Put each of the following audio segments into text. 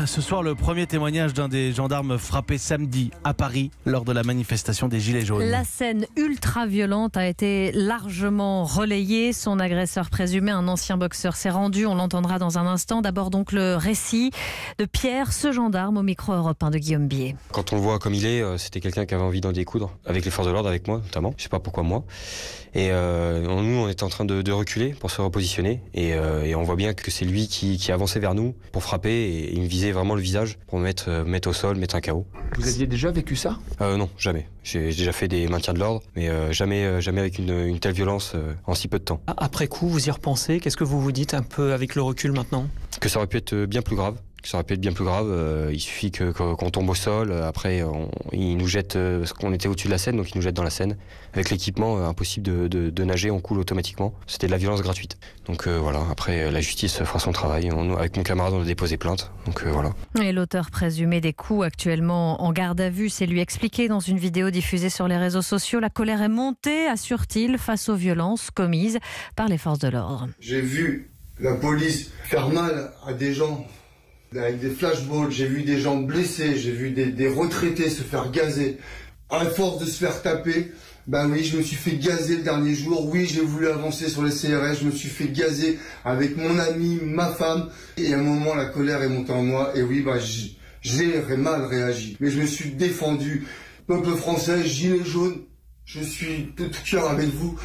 Ce soir, le premier témoignage d'un des gendarmes frappés samedi à Paris lors de la manifestation des Gilets jaunes. La scène ultra violente a été largement relayée. Son agresseur présumé, un ancien boxeur, s'est rendu. On l'entendra dans un instant. D'abord donc le récit de Pierre, ce gendarme, au micro Europe 1 de Guillaume Bier. Quand on le voit comme il est, c'était quelqu'un qui avait envie d'en découdre avec les forces de l'ordre, avec moi notamment. Je sais pas pourquoi moi. Et nous, on était en train de reculer pour se repositionner. Et on voit bien que c'est lui qui avançait vers nous pour frapper. Et il me visait vraiment le visage pour me mettre au sol, mettre un KO. Vous aviez déjà vécu ça ? Non, jamais. J'ai déjà fait des maintiens de l'ordre, mais jamais avec une telle violence en si peu de temps. Après coup, vous y repensez. Qu'est-ce que vous vous dites un peu avec le recul maintenant ? Que ça aurait pu être bien plus grave. Il suffit qu'on tombe au sol. Après, il nous jette, parce qu'on était au-dessus de la Seine, donc il nous jette dans la Seine. Avec l'équipement, impossible de nager, on coule automatiquement. C'était de la violence gratuite. Donc voilà, après, la justice fera son travail. Avec mon camarade, on a déposé plainte. Donc voilà. Et l'auteur présumé des coups, actuellement en garde à vue, s'est lui expliqué dans une vidéo diffusée sur les réseaux sociaux. La colère est montée, assure-t-il, face aux violences commises par les forces de l'ordre. J'ai vu la police faire mal à des gens avec des flashballs, j'ai vu des gens blessés, j'ai vu des retraités se faire gazer. À force de se faire taper, oui, je me suis fait gazer le dernier jour. Oui, j'ai voulu avancer sur les CRS, je me suis fait gazer avec mon ami, ma femme. Et à un moment, la colère est montée en moi. Et oui, j'ai mal réagi. Mais je me suis défendu. Peuple français, gilet jaune, je suis de tout cœur avec vous.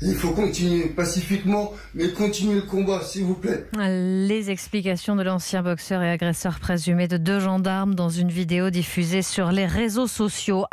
Il faut continuer pacifiquement, mais continuer le combat, s'il vous plaît. Les explications de l'ancien boxeur et agresseur présumé de 2 gendarmes dans une vidéo diffusée sur les réseaux sociaux.